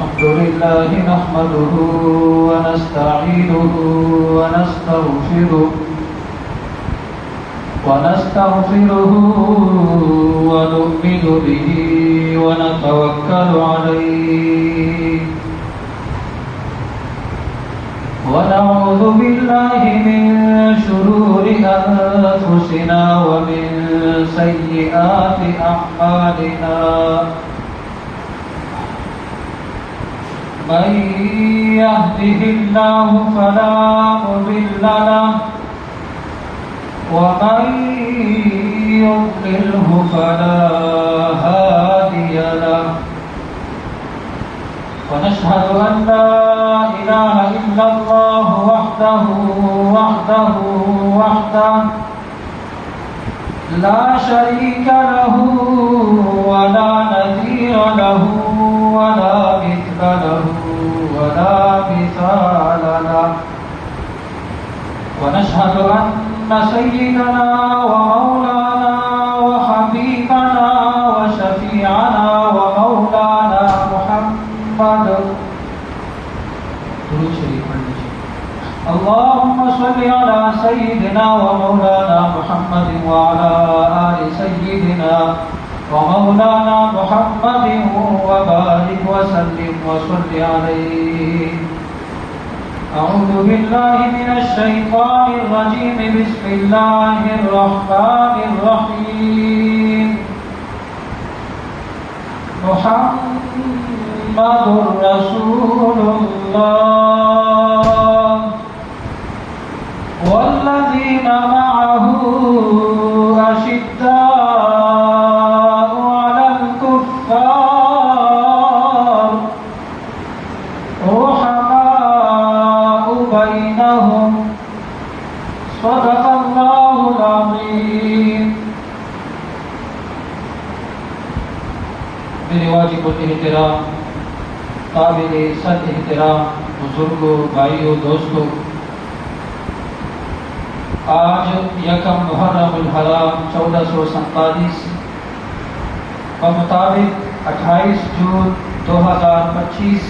الحمد لله نحمده ونستعينه ونستغفره ونؤمن به ونتوكل عليه ونعوذ بالله من شرور أنفسنا ومن سيئات أعمالنا من يهده الله فلا مضل له ومن يضلله فلا هادي له ونشهد أن لا إله إلا الله وحده لا شريك له ولا نذير له ولا مثل له ولا مثال له ونشهد أن سيدنا ومولانا وحبيبنا وشفيعنا ومولانا محمد اللهم صل على سيدنا ومولانا محمد وعلى آل سيدنا ومولانا محمد وبارك وسلم وصل عليه. أعوذ بالله من الشيطان الرجيم. بسم الله الرحمن الرحيم. محمد رسول الله والذين معه أشداء على الكفار رحماء بينهم صدق الله العظيم. میرے واجب الاحترام قابل صد احترام بزرگوں، بھائیوں، دوستوں، آج یکم محرم الحرام 1447 بمطابق 28 جون 2025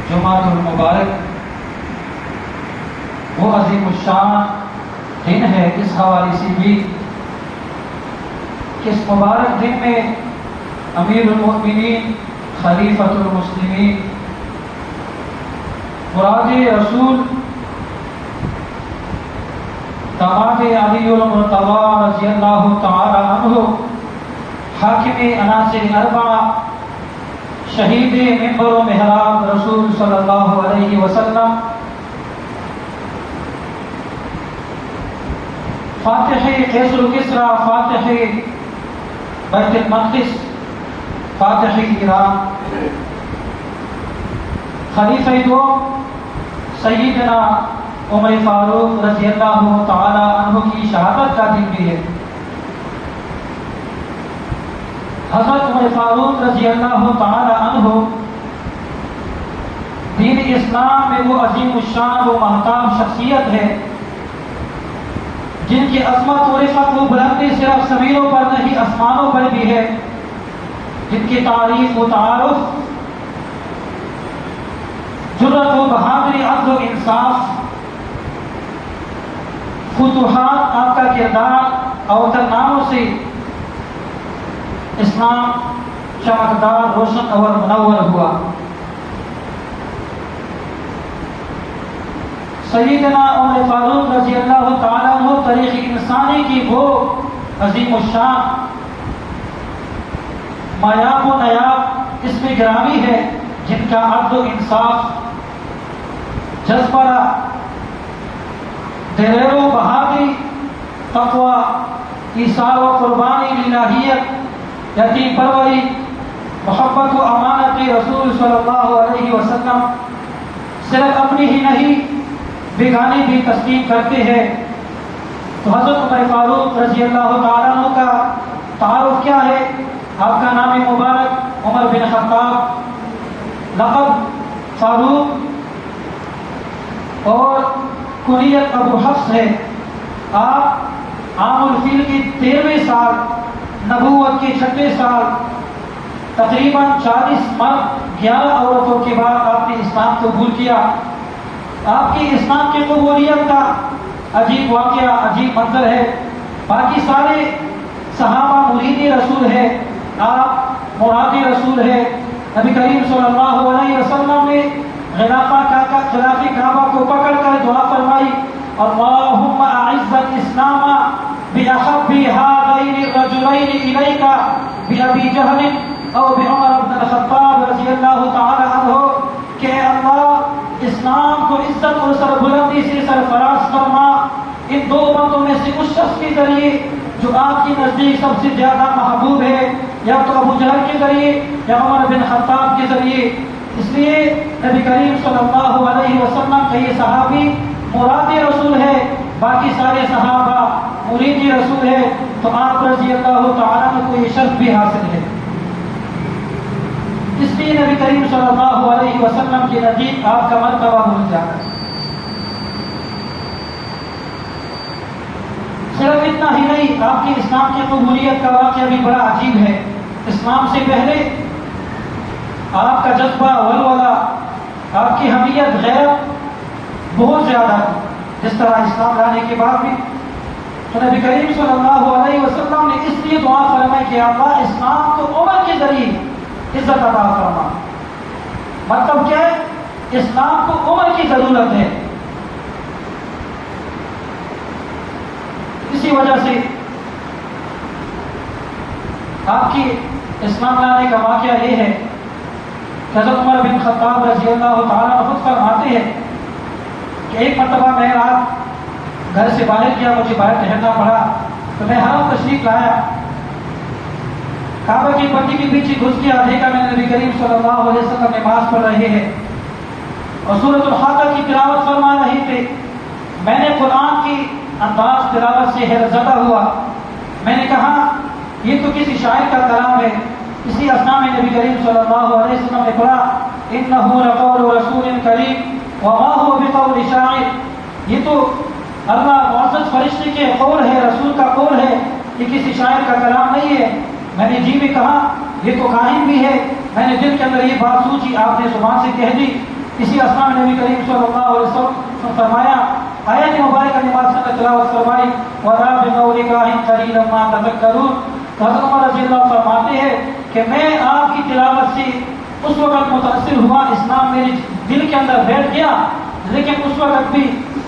جمعۃ المبارک وہ عظیم الشان دن ہے اس حوالے سے بھی کہ اس مبارک دن میں امیر المؤمنین خلیفۃ المسلمین مراد رسول داماد علی المرتضی رضی اللہ تعالی عنہ حاکم عناصر اربعہ شہید منبر و محراب رسول صلی اللہ علیہ وسلم فاتح قیصر و کسریٰ فاتح بیت المقدس فاتح ایران خلیفہ دو سیدنا عمر فاروق رضی اللہ تعالی عنہ کی شہادت کا دن بھی ہے. حضرت عمر فاروق رضی اللہ تعالی عنہ دین اسلام میں وہ عظیم الشان و مہتاب شخصیت ہے جن کی عظمت و رفعت و بلندی صرف زمینوں پر نہیں آسمانوں پر بھی ہے، جن کی تعریف و تعارف جرأت و بہادری، عدل و انصاف، فتوحات، آپ کا کردار اور کارناموں سے اسلام چمکدار، روشن اور منور ہوا. سیدنا عمر فاروق رضی اللہ تعالیٰ عنہ تاریخ انسانی کی وہ عظیم الشان مایاب و نیاب اس میں گرامی ہے جن کا عدل و انصاف، جذبہ، دلیر و بہادری، تقوی، ایثار و قربانی، الہیت، یتیم پروری، محبت و امانت رسول صلی اللہ علیہ وسلم صرف اپنی ہی نہیں بیگانی بھی تسلیم کرتے ہیں. تو حضرت عمر فاروق رضی اللہ تعالیٰ عنہ کا تعارف کیا ہے؟ آپ کا نام مبارک عمر بن خطاب، لقب فاروق اور کنیت ابو حفص ہے. آپ عام الفیل کی 13ویں سال، نبوت کے 6 سال تقریباً 40 مرد 11 عورتوں کے بعد آپ نے اسلام قبول کیا۔ آپ کی اسلام کی قبولیت کا عجیب واقعہ، عجیب منظر ہے۔ باقی سارے صحابہ مرید رسول ہے، آپ مراد رسول ہے۔ نبی کریم صلی اللہ علیہ وسلم نے غلاف کعبہ کو پکڑ کر دعا فرمائی، اللہم اعز الاسلام بأحب هذین الرجلین الیک بأبی جہل او بعمر بن الخطاب رضی اللہ تعالی عنہ، کہ اللہ اسلام کو عزت اور سربلندی سے سرفراز فرما ان دو بندوں میں سے اس شخص کے ذریعے جو آپ کے نزدیک سب سے زیادہ محبوب ہے، یا تو ابو جہل کے ذریعے یا عمر بن خطاب کے ذریعے۔ اس لیے نبی کریم صلی اللہ علیہ وسلم کا یہ صحابی مراد رسول ہے، باقی سارے صحابہ مرید رسول ہے، تو آپ رضی اللہ تعالیٰ عنہ کو یہ شرف بھی حاصل ہے۔ اس لیے نبی کریم صلی اللہ علیہ وسلم کے نزدیک آپ کا مرتبہ بہت زیادہ ہے۔ صرف اتنا ہی نہیں، آپ کی اسلام کی قبولیت کا واقعہ بھی بڑا عجیب ہے۔ اسلام سے پہلے آپ کا جذبہ ولولہ، آپ کی حمیت غیرت بہت زیادہ تھی، جس طرح اسلام لانے کے بعد بھی۔ تو نبی کریم صلی اللہ علیہ وسلم نے اس لیے دعا فرمائی کہ اللہ اسلام کو عمر کے ذریعے عزت عطا فرما۔ مطلب کیا ہے؟ اسلام کو عمر کی ضرورت ہے۔ اسی وجہ سے آپ کی اسلام لانے کا واقعہ یہ ہے کہ حضرت عمر بن خطاب رضی اللہ تعالیٰ خود فرماتے ہیں کہ ایک مرتبہ میں رات گھر سے باہر گیا، مجھے باہر ٹہلنا پڑا، تو میں حرم تشریف لایا، کعبہ کی پٹی کے پیچھے گھس گیا، دیکھا میں نے نبی کریم صلی اللہ علیہ وسلم نماز پڑھ رہے ہیں اور سورۃ الحاقہ کی تلاوت فرما رہے تھے۔ میں نے قرآن کی انداز تلاوت سے حیرت زدہ ہوا، میں نے کہا یہ تو کسی شاعر کا کلام ہے۔ اسی اثنا میں نبی کریم صلی اللہ علیہ وسلم نے پڑھا انہ لقول رسول کریم وما هو بقول شاعر، یہ تو اللہ معزز فرشتے کے قول ہے، رسول کا قول ہے، یہ کسی شاعر کا کلام نہیں ہے۔ میں نے جی میں کہا یہ تو کاہن بھی ہے۔ میں نے دل کے اندر یہ بات سوچی، آپ نے زبان سے کہہ دی۔ اسی اثنا میں نبی کریم صلی اللہ علیہ وسلم فرمایا، آیت مبارکہ نماز میں تلاوت فرمائی وَرَا بِقَوْلِ كَاهِنْ قَلِيلًا مَا تَذَكَّرُونَ۔ تو حضرت عمر رضی اللہ فرماتے ہیں کہ میں آپ کی تلاوت سے اس وقت متاثر ہوا، اسلام میرے دل کے اندر بیٹھ گیا، لیکن اس وقت بھی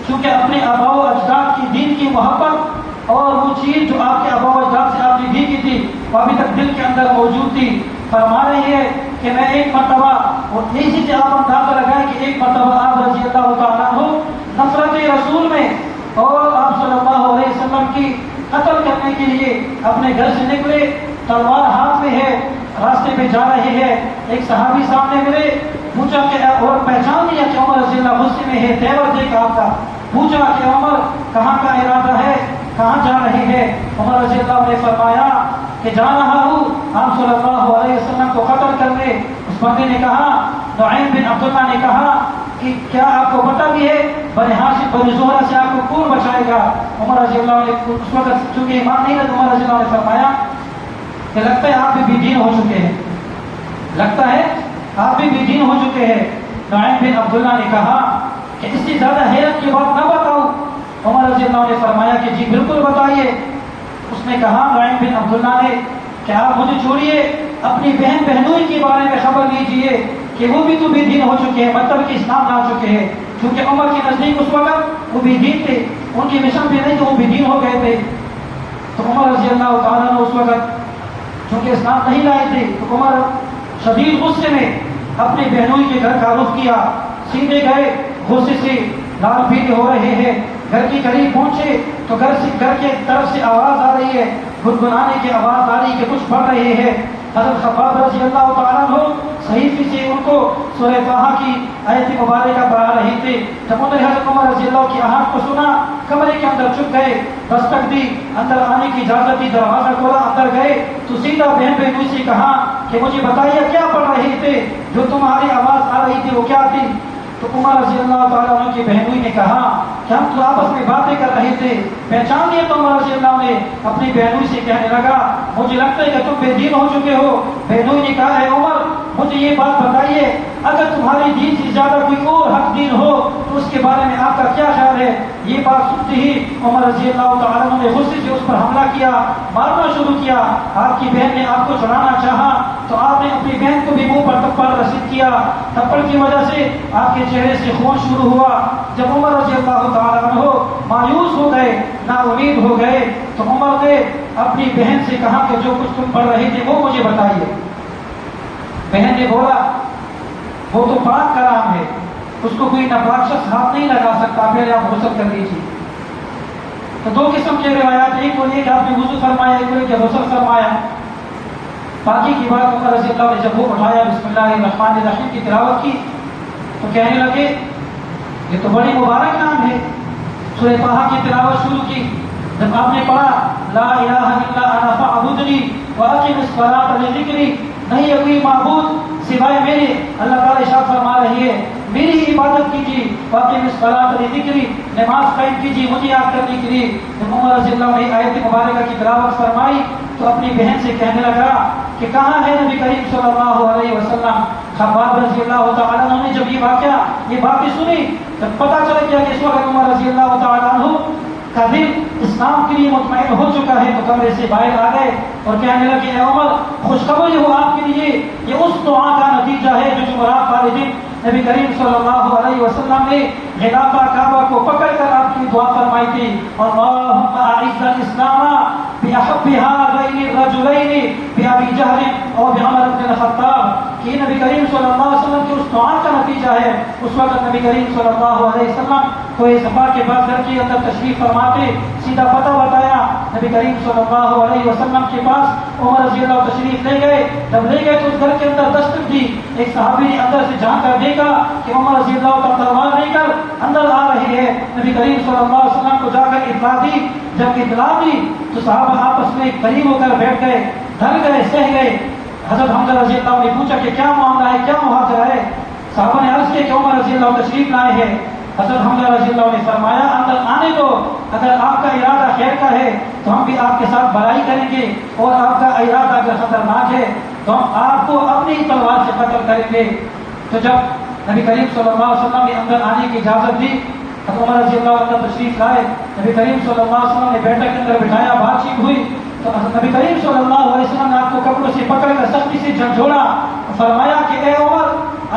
چونکہ اپنے آباء و اجداد کی دین کی محبت اور وہ چیز جو آپ کے آباء و اجداد سے آپ نے دی کی تھی وہ ابھی تک دل کے اندر موجود تھی۔ فرما رہی ہے کہ میں ایک مرتبہ، اور اسی سے آپ اندازہ لگائیں کہ ایک مرتبہ آپ رضی اللہ تعالیٰ عنہ نصرت رسول میں اور آپ صلی اللہ علیہ وسلم کی قتل کرنے کے لیے اپنے گھر سے نکلے، تلوار ہاتھ میں ہے، راستے پہ جا رہے ہیں، ایک صحابی سامنے ملے، پوچھا کہ اور پہچان لیا کہ عمر رضی اللہ غصے میں ہے، تیور دیکھا آپ کا، پوچھا کہ عمر کہاں کا ارادہ ہے، کہاں جا رہے ہیں؟ عمر رضی اللہ نے فرمایا کہ جا رہا ہوں آپ صلی اللہ علیہ وسلم کو قتل کرنے۔ اس بندے نے کہا، نعیم بن عبداللہ نے کہا کہ کیا آپ کو پتہ بھی ہے بنی ہاشم بنی زہرہ سے آپ کو کون بچائے گا؟ عمر رضی اللہ نے اس وقت چونکہ ایمان نہیں رہا، عمر رضی اللہ نے فرمایا کہ لگتا ہے آپ بھی دین ہو چکے ہیں، لگتا ہے آپ بھی دین ہو چکے ہیں۔ نعیم بن عبداللہ نے کہا کہ اس سے زیادہ حیرت کی بات نہ بتاؤ؟ عمر رضی اللہ نے فرمایا کہ جی بالکل بتائیے۔ اس نے کہا نعیم بن عبداللہ نے کہ آپ مجھے چھوڑیے، اپنی بہن بہنوئی کے بارے میں خبر لیجئے کہ وہ بھی تو بے دین ہو چکے ہیں، مطلب کہ اسلام لا چکے ہیں، کیونکہ عمر کے نزدیک اس وقت وہ بے دین تھے، ان کی مشن بھی نہیں تو وہ بے دین ہو گئے تھے۔ تو عمر رضی اللہ تعالیٰ نے اس وقت چونکہ اسلام نہیں لائے تھے، تو عمر شدید غصے میں اپنی بہنوئی کے گھر کا رخ کیا، سیدھے گئے، غصے سے لال پیلے ہو رہے ہیں، گھر کے قریب پہنچے تو گھر کے طرف سے آواز آ رہی ہے، گنگنانے کی آواز آ رہی ہے کہ کچھ پڑھ رہے ہیں۔ حضرت خباب رضی اللہ تعالیٰ عنہ صحیفے سے ان کو سورہ طٰہٰ کی آیت مبارکہ پڑھا رہے تھے۔ جب انہوں نے حضرت عمر رضی اللہ کی آہٹ کو سنا، کمرے کے اندر چھپ گئے، دستک دی، اندر آنے کی اجازت دی، دروازہ کھولا، اندر گئے تو سیدھا بہن بہنوئی سے کہا کہ مجھے بتائیے کیا پڑھ رہے تھے، جو تمہاری آواز آ رہی تھی وہ کیا تھی؟ تو عمر رضی اللہ تعالیٰ عنہ کی بہنوئی نے کہا کہ ہم تو آپس میں باتیں کر رہے تھے، پہچان لیا تو عمر رضی اللہ نے اپنی بہنوئی سے کہنے لگا مجھے لگتا ہے کہ تم بے دین ہو چکے ہو۔ بہنوئی نے کہا اے عمر مجھے یہ بات بتائیے، اگر تمہاری دین سے زیادہ کوئی اور حق دین ہو تو اس کے بارے میں آپ کا کیا خیال ہے؟ یہ بات سنتے ہی عمر رضی اللہ تعالیٰ عنہ نے غصے سے اس پر حملہ کیا، مارنا شروع کیا۔ آپ کی بہن نے آپ کو چھڑانا چاہا تو آپ نے اپنی بہن کو بھی منہ پر تھپڑ رسید کیا، تھپڑ کی وجہ سے آپ کے چہرے سے خون شروع ہوا۔ جب عمر رضی اللہ تعالیٰ عنہ مایوس ہو گئے، نا امید ہو گئے، تو عمر نے اپنی بہن سے کہا کہ جو کچھ تم پڑھ رہے تھے وہ مجھے بتائیے۔ بہن نے بولا وہ تو پاک کلام ہے، اس کو کوئی ناپاک شخص ہاتھ نہیں لگا سکتا، پہلے آپ غسل کر لیجیے۔ تو دو قسم کے روایات، ایک تو یہ کہ آپ نے وضو فرمایا، ایک تو یہ کہ غسل فرمایا۔ باقی کی بات عمر رضی اللہ نے جب وہ اٹھایا بسم اللہ الرحمن الرحیم کی تلاوت کی تو کہنے لگے یہ تو بڑی مبارک نام ہے۔ سورہ طٰہٰ کی تلاوت شروع کی۔ جب آپ نے پڑھا لا الہ الا انا فاعبدنی واقم الصلاۃ لذکری، نہیں ہے کوئی معبود سوائے میرے، اللہ تعالیٰ ارشاد فرما رہی ہے میری ہی عبادت کیجیے، واقم الصلاۃ لذکری، نماز قائم کیجیے مجھے یاد کرنے کے لیے۔ جب عمر رضی اللہ نے آیت مبارکہ کی تلاوت فرمائی تو اپنی بہن سے کہنے لگا کہ کہاں ہے نبی کریم صلی اللہ علیہ وسلم؟ خباب رضی اللہ تعالیٰ عنہ نے جب یہ باتیں سنی تب پتہ چل گیا کہ اس وقت عمر رضی اللہ تعالیٰ عنہ کا دل اسلام کے لیے مطمئن ہو چکا ہے، تو کمرے سے باہر آ گئے اور کہنے لگے اے عمر خوشخبری ہو آپ کے لیے، یہ اس دعا کا نتیجہ ہے جو جمعرات والے دن نبی کریم صلی اللہ علیہ وسلم نے غلاف کعبہ کو پکڑ کر آپ کی دعا فرمائی تھی اللہم اعز الاسلام بأحب هذین الرجلین بأبی جہل اور بعمر بن الخطاب، کہ نبی کریم صلی اللہ علیہ وسلم کی اس دعا کا نتیجہ ہے۔ اس وقت نبی کریم صلی اللہ علیہ وسلم کو اس صفا کے بعد گھر کے اندر تشریف فرماتے، سیدھا پتہ بتایا نبی کریم صلی اللہ علیہ وسلم کے پاس عمر رضی اللہ تشریف لے گئے۔ جب لے گئے تو اس گھر کے اندر دستک دی، ایک صحابی نے اندر سے جھانک کر دیکھا کہ عمر رضی اللہ تعالیٰ تلوار لے کر اندر آ رہی ہے۔ نبی کریم صلی اللہ علیہ وسلم کو جا کر اطلاع دی، جب اطلاع دی تو صحابہ آپس میں قریب ہو کر بیٹھ گئے، ڈر گئے، سہ گئے۔ حضرت حمزہ رضی اللہ نے پوچھا کہ کیا معاملہ ہے، کیا محاذرہ ہے؟ صحابہ نے عرض کیا کہ عمر رضی اللہ تشریف لائے ہیں۔ حضرت حمزہ رضی اللہ نے فرمایا اندر آنے دو، اگر آپ کا ارادہ خیر کا ہے تو ہم بھی آپ کے ساتھ بھلائی کریں گے، اور آپ کا ارادہ اگر خطرناک ہے تو ہم آپ کو اپنی ہی تلوار سے قتل کریں گے۔ تو جب نبی کریم صلی اللہ علیہ وسلم نے اندر آنے کی اجازت دی تو عمر رضی اللہ عنہ تشریف لائے۔ نبی کریم صلی اللہ علیہ وسلم نے بیٹھک کے اندر بٹھایا، بات چیت ہوئی تو نبی کریم صلی اللہ علیہ وسلم نے آپ کو کپڑوں سے پکڑ کر سختی سے جھنجھوڑا، فرمایا کہ اے عمر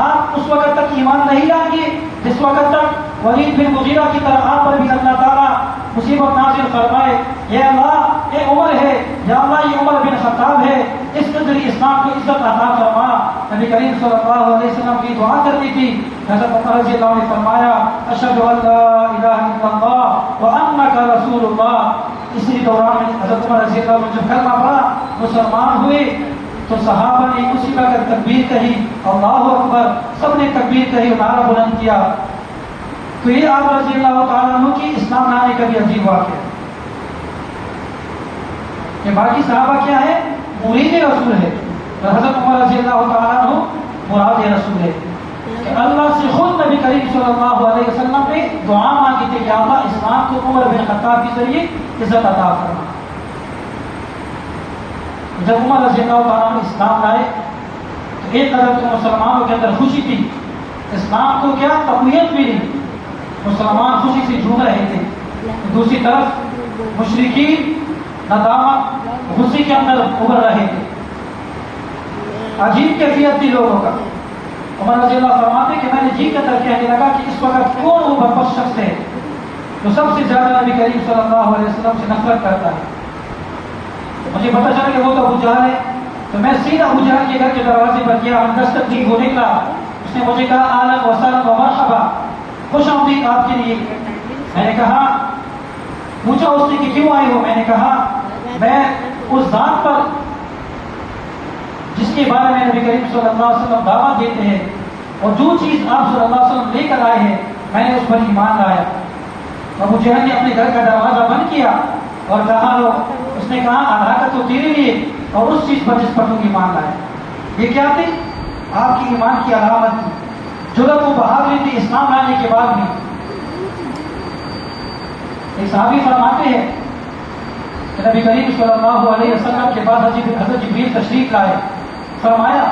آپ اس وقت تک ایمان نہیں لائیں گے جس وقت تک ولید بن مغیرہ کی طرح آپ پر بھی اللہ تعالیٰ مصیبت نازل فرمائے۔ یا اللہ اے عمر ہے، یا اللہ یہ عمر بن خطاب ہے، اس قدر اسلام کو عزت عطا فرما۔ نبی کریم صلی اللہ علیہ وسلم کی دعا کرنی تھی۔ حضرت عمر رضی اللہ نے فرمایا اشہد ان لا الہ الا اللہ وانک رسول اللہ۔ اسی دوران میں حضرت عمر رضی اللہ نے جب کلمہ پڑھا مسلمان ہوئے تو صحابہ نے اسی وقت تکبیر کہی، اللہ اکبر، سب نے تکبیر کہی، نعرہ بلند کیا۔ تو یہ آپ رضی اللہ تعالیٰ عنہ کی اسلام لانے کا بھی عجیب واقعہ ہے کہ باقی صحابہ کیا ہے، مرید رسول ہے، اور حضرت عمر رضی اللہ تعالیٰ عنہ مراد رسول ہے کہ اللہ سے خود نبی کریم صلی اللہ علیہ وسلم نے دعا مانگی تھی کہ اللہ اسلام کو عمر بن خطاب کے ذریعے عزت عطا فرما۔ جب عمر رضی اللہ تعالیٰ عنہ اسلام لائے تو ایک طرف تو مسلمانوں کے اندر خوشی تھی، اسلام کو کیا تقویت ملی، مسلمان خوشی سے جھوم رہے تھے، دوسری طرف مشرکین ندامت غصے کے اندر ابھر رہے تھے، عجیب کیفیت تھی لوگوں کا۔ عمر رضی اللہ فرماتے کہ میں نے جی کر کہنے لگا کہ اس وقت کون وہ بدبخت شخص ہے جو سب سے زیادہ نبی کریم صلی اللہ علیہ وسلم سے نفرت کرتا ہے۔ مجھے پتہ چلا کہ وہ تو ابو جہل ہے، تو میں سیدھا ابو جہل کے گھر کے دروازے پر گیا، دستک دی، وہ نکلا، اس نے مجھے کہا اہلا وسہلا و مرحبا، خوش آمدید آپ کے لیے۔ میں نے کہا، پوچھا اس نے کہ کیوں آئے ہو؟ میں نے کہا میں اس ذات پر جس کے بارے میں نبی کریم صلی اللہ علیہ وسلم دعوت دیتے ہیں اور جو چیز آپ صلی اللہ علیہ وسلم لے کر آئے ہیں میں نے اس پر ایمان لایا۔ ابو جہل نے اپنے گھر کا دروازہ بند کیا اور کہا لو، اس نے کہا ہلاکت تو تیرے لیے اور اس چیز پر جس پر تم ایمان لائے۔ یہ کیا تھی؟ آپ کی ایمان کی علامت تھی جرأت و بہادری تھی اسلام لانے کے بعد بھی. ایک صحابی فرماتے ہیں کہ نبی کریم صلی اللہ علیہ وسلم کے بعد حضرت جبریل تشریف لائے. فرمایا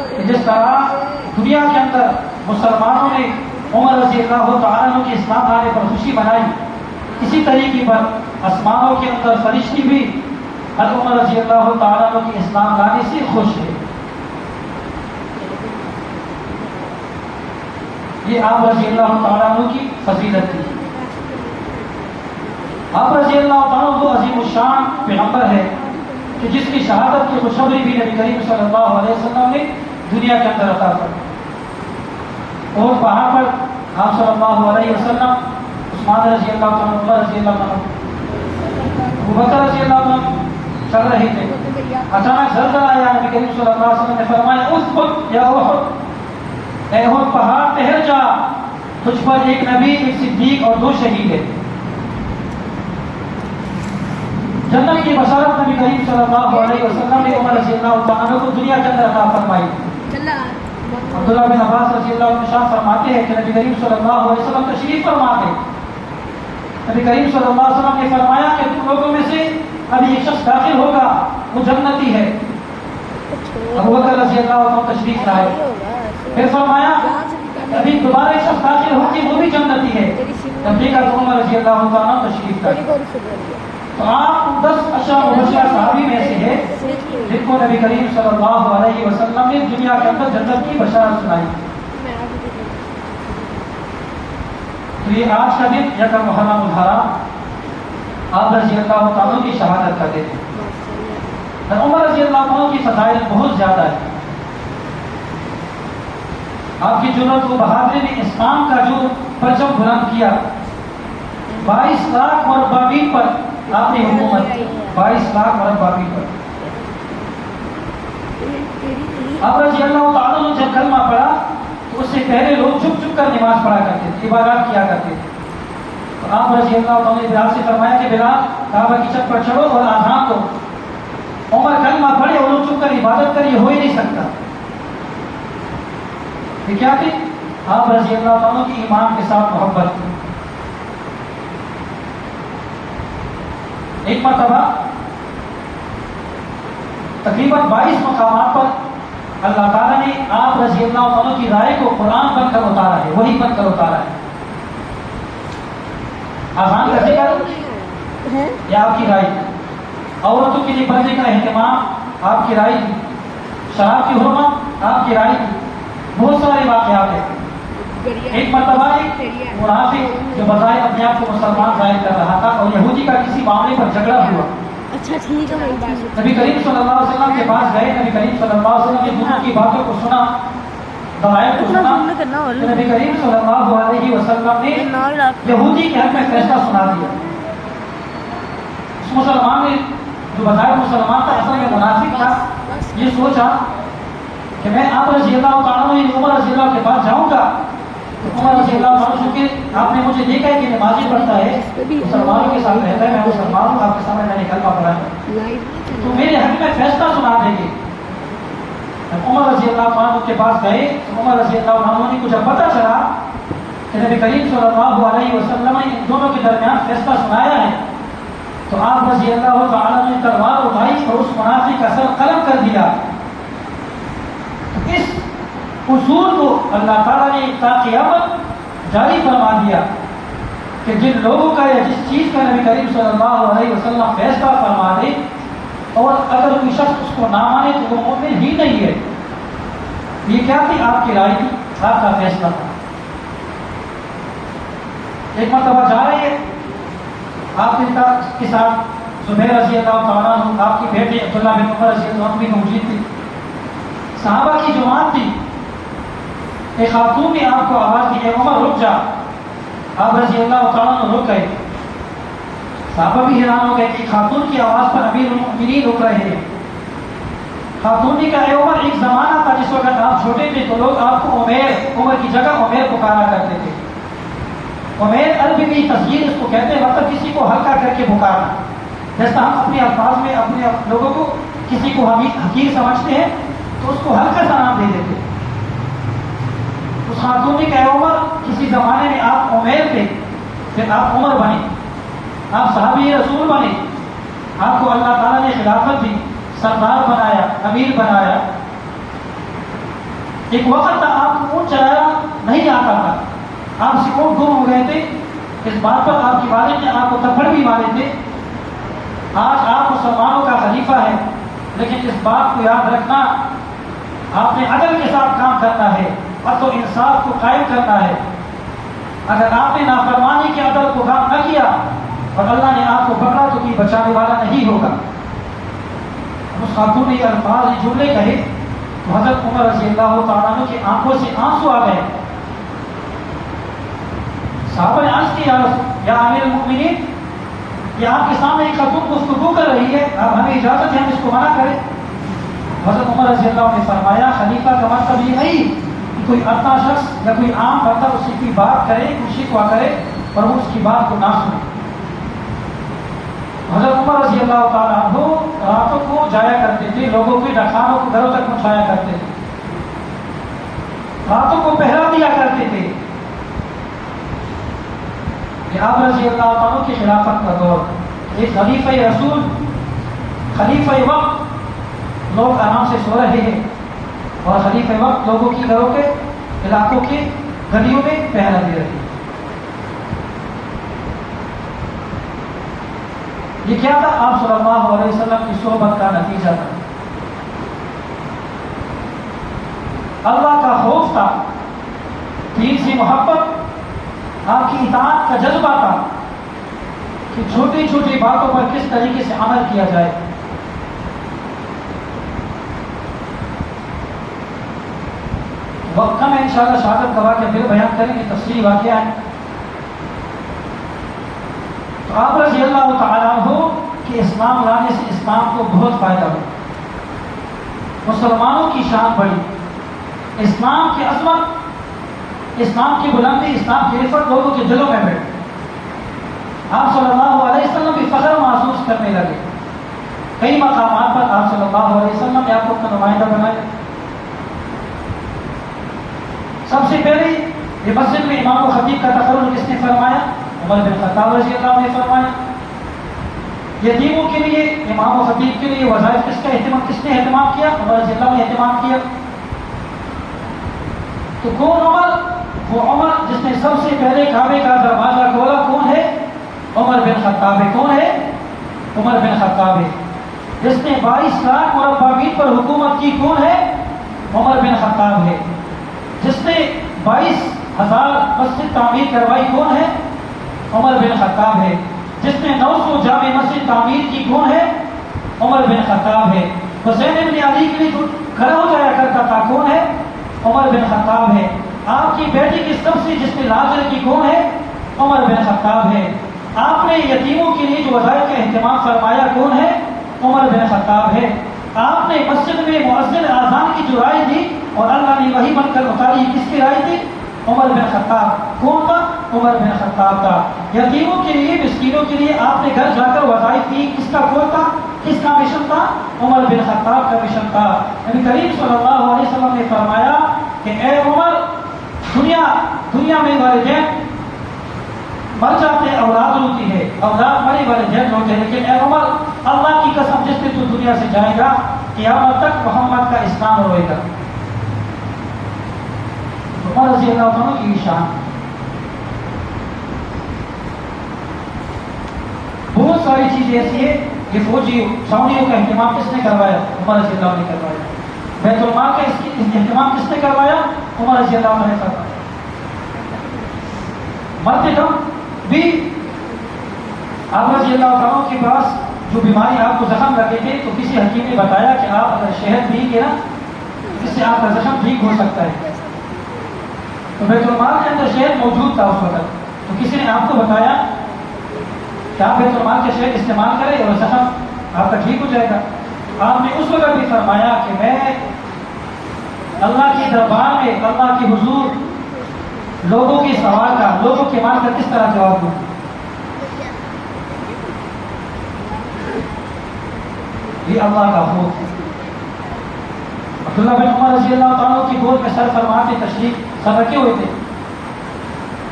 کہ جس طرح دنیا کے اندر مسلمانوں نے عمر رضی اللہ تعالیٰ عنہ کے اسلام لانے پر خوشی منائی، اسی طریقے پر آسمانوں کے اندر فرشتے بھی حضرت عمر رضی اللہ تعالیٰ عنہ کے اسلام لانے سے خوش ہے. یہ آپ رضی اللہ تعالیٰ عنہ کی فضیلت تھی. آپ رضی اللہ تعالیٰ عنہ وہ عظیم الشان پیغمبر ہے کہ جس کی شہادت کی خوشخبری بھی نبی کریم صلی اللہ علیہ وسلم نے دنیا کے اندر عطا کر. اور پہاڑ پر آپ صلی اللہ علیہ وسلم عثمان رضی اللہ عنہ، عمر رضی اللہ عنہ، ابوبکر رضی اللہ عنہ چل رہے تھے. اچانک زلزلہ آیا. نبی کریم صلی اللہ علیہ وسلم نے فرمایا اثبت یا احد، اے احد پہاڑ ٹھہر جا، تجھ پر ایک نبی، ایک صدیق اور 2 شہید ہے. جنت کی بشارت نبی کریم صلی اللہ علیہ وسلم نے عمر رضی اللہ عنہ کو دنیا کے اندر عطا فرمائی. عبداللہ بن عباس رضی اللہ عنہ شاہ فرماتے ہیں کہ نبی کریم صلی اللہ علیہ وسلم تشریف فرما گئے. نبی کریم صلی اللہ علیہ وسلم نے فرمایا کہ تم لوگوں میں سے ابھی ایک شخص داخل ہوگا، وہ جنتی ہے. ابوبکر رضی اللہ عنہ تشریف لائے. پھر فرمایا ابھی دوبارہ ایک شخص داخل ہوگی، وہ بھی جنتی ہے. جب دیکھا تو عمر رضی اللہ عنہ تشریف لائے. تو آپ 10 اشرف مبشرہ صحابی میں سے ہے جن کو نبی کریم صلی اللہ علیہ وسلم نے دنیا کے اندر جنت کی بشارت سنائی. تو یہ آج کا دن یکم محرم الحرام آپ رضی اللہ عنہ کی شہادت کا دن ہے. عمر رضی اللہ عنہ کی فضائل بہت زیادہ ہے. آپ کی جرأت و بہادری نے اسلام کا جو پرچم بلند کیا. 22 لاکھ مربع میل پر آپ نے حکومت، 22 لاکھ مربع میل پر. آپ رضی اللہ تعالیٰ نے جب کلمہ پڑھا تو اس سے پہلے لوگ چھپ چھپ کر نماز پڑھا کرتے تھے، عبادات کیا کرتے تھے. تو آپ رضی اللہ تعالیٰ نے بلال سے فرمایا کہ بلال کعبہ کی چھت پر چڑھو اور آذان دو. عمر کلمہ پڑھے اور لوگ چھپ کر عبادت کر، یہ ہو ہی نہیں سکتا. یہ کیا تھی؟ آپ رضی اللہ تعالیٰ کی ایمان کے ساتھ محبت تھی. ایک مرتبہ تقریباً 22 مقامات پر اللہ تعالیٰ نے آپ رضی اللہ عنہ کی رائے کو قرآن بن کر اتارا ہے، وہی بن کر اتارا ہے. آسان کا ذکر یا آپ کی رائے، عورتوں کے لیے پردے کا اہتمام آپ کی رائے کی، شراب کی حرمت آپ کی رائے کی. بہت سارے واقعات ہیں. ایک مرتبہ ایک منافق جو بظاہر اپنے آپ کو مسلمان ظاہر کر رہا تھا اور یہودی کا کسی معاملے پر جھگڑا ہوا. نبی کریم صلی اللہ علیہ وسلم کے پاس گئے. نبی کریم صلی اللہ علیہ وسلم نے دونوں کی باتوں کو سنا، دلائل کو سنا. نبی کریم صلی اللہ علیہ وسلم نے یہودی کے حق میں فیصلہ سنا دیا. اس مسلمان نے جو بظاہر مسلمان تھا اصل میں منافق تھا، یہ سوچا کہ میں آپ رضی اللہ تعالیٰ عنہ عمر رضی اللہ کے پاس جاؤں گا. عمر رضی اللہ عنہ چونکہ آپ نے مجھے دیکھا ہے کہ نمازی پڑھتا ہے، مسلمانوں کے ساتھ رہتا ہے، میں مسلمان ہوں، آپ کے سامنے میں نے کلمہ پڑھا ہے، تو میرے حق میں فیصلہ سنا دیں گے. عمر رضی اللہ عنہ کے پاس گئے. عمر رضی اللہ عنہ نے کچھ پتہ چلا کہ نبی کریم صلی اللہ علیہ وسلم نے ان دونوں کے درمیان فیصلہ سنایا ہے. تو آپ رضی اللہ تعالیٰ نے تلوار اٹھائی اور اس منافق کا سر قلم کر دیا. اس اصول کو اللہ تعالیٰ نے تا قیامت جاری فرما دیا کہ جن لوگوں کا یا جس چیز کا نبی کریم صلی اللہ علیہ وسلم فیصلہ فرما دے اور اگر کوئی شخص اس کو نہ مانے تو وہ مومن ہی نہیں ہے. یہ کیا تھی؟ آپ کی رائے تھی، آپ کا فیصلہ تھا. ایک مرتبہ جا رہے ہیں آپ کے ساتھ زبیر رضی اللہ تعالیٰ عنہ، آپ کی بیٹے عبداللہ بن عمر رضی اللہ عنہ بھی موجود تھی. صحابہ کی جماعت تھی. ایک خاتون نے آپ کو آواز دی، اے عمر رک جا. آپ رضی اللہ تعالیٰ عنہ رک گئے. صحابہ بھی حیران ہو گئے کہ خاتون کی آواز پر امیر المؤمنین رک رہے ہیں. خاتون نے کہا اے عمر ایک زمانہ تھا جس وقت آپ چھوٹے تھے تو لوگ آپ کو عمر کی جگہ عمیر پکارا کرتے تھے. عمیر عربی میں تصغیر اس کو کہتے ہیں، مطلب کسی کو ہلکا کر کے پکارنا. جیسا ہم اپنے الفاظ میں اپنے لوگوں کو کسی کو ہم حقیر سمجھتے ہیں تو اس کو ہلکا سا نام دے دیتے. اس خاتون نے کہ عمر کسی زمانے میں آپ عمیر تھے، پھر آپ عمر بنے، آپ صحابی رسول بنے، آپ کو اللہ تعالیٰ نے خلافت دی، سردار بنایا، امیر بنایا۔ ایک وقت تھا آپ کو اونٹ چلایا نہیں آتا تھا، آپ سے اونٹ گم ہو گئے تھے، اس بات پر آپ کی والد نے آپ کو تھپڑ بھی مارے تھے۔ آج آپ مسلمانوں کا خلیفہ ہے، لیکن اس بات کو یاد رکھنا آپ نے عدل کے ساتھ کام کرنا ہے، عدل و انصاف کو قائم کرنا ہے۔ اگر آپ نے نافرمانی کے عدل کو کام نہ کیا اور اللہ نے آپ کو پکڑا تو کوئی بچانے والا نہیں ہوگا۔ اس خاتون نے یہ الفاظ، یہ جملے کہے تو حضرت عمر رضی اللہ تعالیٰ عنہ کی آنکھوں سے آنسو آ گئے۔ صحابہ نے عرض کیا یا امیر المؤمنین، یہ آپ کے سامنے ایک خاتون گفتگو کر رہی ہے، آپ ہمیں اجازت ہے ہم اس کو منع کریں؟ حضرت عمر رضی اللہ عنہ نے فرمایا خلیفہ کا مطلب یہ نہیں کہ کوئی اپنا شخص یا کوئی عام بندہ اس کی بات کرے، کوئی شکوہ کرے اور وہ اس کی بات کو نہ سنے۔ حضرت عمر رضی اللہ تعالیٰ عنہ راتوں کو جایا کرتے تھے، لوگوں کے ڈکانوں کو گھروں تک پہنچایا کرتے تھے، راتوں کو پہرا دیا کرتے تھے۔ یہ آپ رضی اللہ تعالیٰ کی خلافت کا دور، ایک خلیفہ رسول، خلیفہ وقت، لوگ آرام سے سو رہے ہیں اور خلیفہ وقت لوگوں کی گھروں کے علاقوں کی گلیوں میں پہرا دے رہے ہیں۔ یہ کیا تھا؟ آپ صلی اللہ علیہ وسلم کی صحبت کا نتیجہ تھا، اللہ کا خوف تھا، دین سے محبت، آپ کی اطاعت کا جذبہ تھا کہ چھوٹی چھوٹی باتوں پر کس طریقے سے عمل کیا جائے۔ وقت کم ہے، انشاءاللہ شہادت کا واقعہ پھر بیان کریں گے، تفصیلی واقعہ ہے۔ تو آپ رضی اللہ تعالیٰ عنہ کہ اسلام لانے سے اسلام کو بہت فائدہ ہوا، مسلمانوں کی شان بڑھی، اسلام کی عظمت، اسلام کی بلندی، اسلام کی رفعت لوگوں کے دلوں میں بیٹھی۔ آپ صلی اللہ علیہ وسلم بھی فخر محسوس کرنے لگے، کئی مقامات پر آپ صلی اللہ علیہ وسلم نے آپ کو اپنا نمائندہ بنایا۔ سب سے پہلے یہ مسجد میں امام و خطیب کا تقرر کس نے فرمایا؟ عمر بن خطاب رضی اللہ عنہ نے فرمایا۔ یتیموں کے لیے، امام و خطیب کے لیے وظائف کس نے اہتمام کیا؟ عمر رضی اللہ نے اہتمام کیا۔ تو کون عمر؟ وہ عمر جس نے سب سے پہلے کعبے کا دروازہ کھولا، کون ہے؟ عمر بن خطاب ہے۔ کون ہے؟ عمر بن خطاب ہے۔ جس نے 22 لاکھ مربع میل پر حکومت کی، کون ہے؟ عمر بن خطاب ہے۔ جس نے 22,000 مسجد تعمیر کروائی، کون ہے؟ عمر بن خطاب ہے۔ جس نے 900 جامع مسجد تعمیر کی، کون ہے؟ عمر بن خطاب ہے۔ حسین بن علی کے لیے جو کھڑا ہو جایا کرتا تھا، کون ہے؟ عمر بن خطاب ہے۔ آپ کی بیٹی کی سب سے جس نے لاج رکھی، کون ہے؟ عمر بن خطاب ہے۔ آپ نے یتیموں کے لیے جو وظائف کا اہتمام فرمایا، کون ہے؟ عمر بن خطاب ہے۔ آپ نے مسجد میں مؤذن اذان کی جو رائے دی اور اللہ نے وہی بن کر اتاری، کس کی رائے تھی؟ عمر بن خطاب۔ کون تھا؟ عمر بن خطاب تھا۔ یتیموں کے لیے، مسکینوں کے لیے آپ نے گھر جا کر وظائف دی، کس کا کون تھا؟ کس کا مشن تھا؟ عمر بن خطاب کا مشن تھا۔ نبی کریم صلی اللہ علیہ وسلم نے فرمایا کہ اے عمر، دنیا میں والدین مر جاتے ہیں، اولاد ہوتی ہے، اولاد مرے، والدین ہوتے ہیں، لیکن اے عمر، اللہ کی قسم جس سے تو دنیا سے جائے گا، قیامت تک محمد کا اسلام روئے گا۔ عمر رضی اللہ عنہ کی شان، بہت ساری چیزیں ایسی ہے۔ یہ فوجی چھاؤنیوں کا اہتمام کس نے کروایا؟ عمر رضی اللہ عنہ نے کروایا۔ بیت المال کا اہتمام کس نے کروایا؟ عمر رضی اللہ عنہ نے کروایا۔ مرتے دم بھی آپ رضی اللہ عنہ کے پاس جو بیماری آپ کو زخم لگے تھے، تو کسی حکیم نے بتایا کہ آپ اگر شہد پی کے نا، اس سے آپ کا زخم ٹھیک ہو سکتا ہے۔ تو بیت المال کے اندر شہد موجود تھا اس وقت، تو کسی نے آپ کو بتایا کہ آپ بیت المال کے شہد استعمال کریں اور زخم آپ کا ٹھیک ہو جائے گا۔ آپ نے اس وقت بھی فرمایا کہ میں اللہ کی دربار میں، اللہ کی حضور لوگوں کے سوال کا، لوگوں کے مال کا کس طرح جواب دوں؟ یہ اللہ کا خوف ہے۔ عبداللہ بن عمر رضی اللہ تعالیٰ کی گود میں سر فرما کے تشریف سر رکھے ہوئے تھے.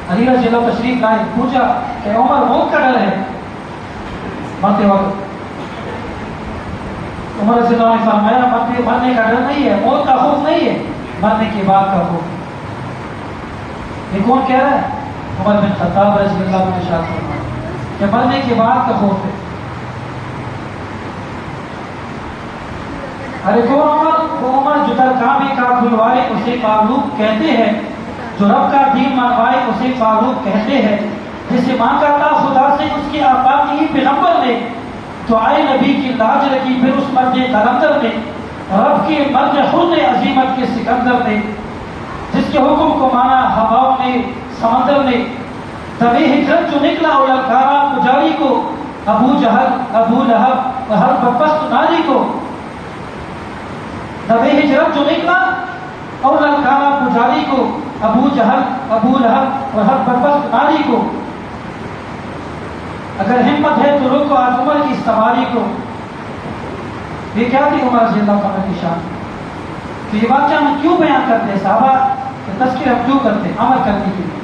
علی رضی اللہ تشریف لائے, پوچھا کہ عمر موت کا ڈر ہے مرتے وقت؟ عمر رضی اللہ نے فرمایا مرنے کا ڈر نہیں ہے, موت کا خوف نہیں ہے, مرنے کے بعد کا خوف. یہ کون کہہ رہا ہے؟ عمر بن خطاب رضی اللہ عنہ نے ارشاد فرمایا کہ مرنے کے بعد کا خوف ہے. ارے کون عمر؟ وہ عمر جو در کعبے کا کھلوائے اسے فاروق کہتے ہیں, جو رب کا دین منوائے اسے فاروق کہتے ہیں, جسے مانگا تھا خدا سے اس کے آفاقی پیغمبر نے, تو آئے نبی کی لاج رکھی پھر اس مرد قلندر نے, رب کے مرد حسن عظیمت کے سکندر نے, جس کے حکم کو مانا ہواؤں نے سمندر نے, طبع ہجرت جو نکلا اور للکارا پجاری کو, ابو جہل ابو لہب اور ہر بدبخت ناری کو. طبع ہجرت جو نکلا اور للکارا پجاری کو, ابو جہل ابو لہب اور ہر بدبخت ناری کو. اگر ہمت ہے تو روکو آج عمر کی سواری کو. یہ کیا تھی عمر رضی اللہ عنہ کی شان؟ تو یہ واقعہ ہم کیوں بیان کرتے ہیں صحابہ کہ تذکر ہم کیوں کرتے ہیں؟ عمل کرنے کے لیے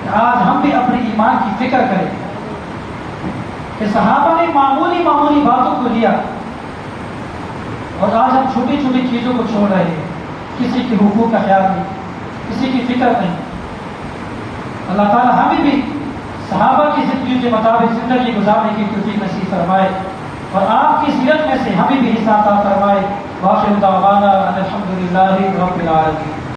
کہ آج ہم بھی اپنے ایمان کی فکر کریں کہ صحابہ نے معمولی باتوں کو لیا اور آج ہم چھوٹی چھوٹی چیزوں کو چھوڑ رہے ہیں. کسی کے حقوق کا خیال نہیں, کسی کی فکر نہیں. اللہ تعالیٰ ہمیں بھی صحابہ کی زندگی کے مطابق زندگی گزارنے کی توفیق نصیب فرمائے اور آپ کی سیرت میں سے ہمیں بھی حصہ عطا فرمائے. واخر دعوانا ان الحمد للہ رب العالمین.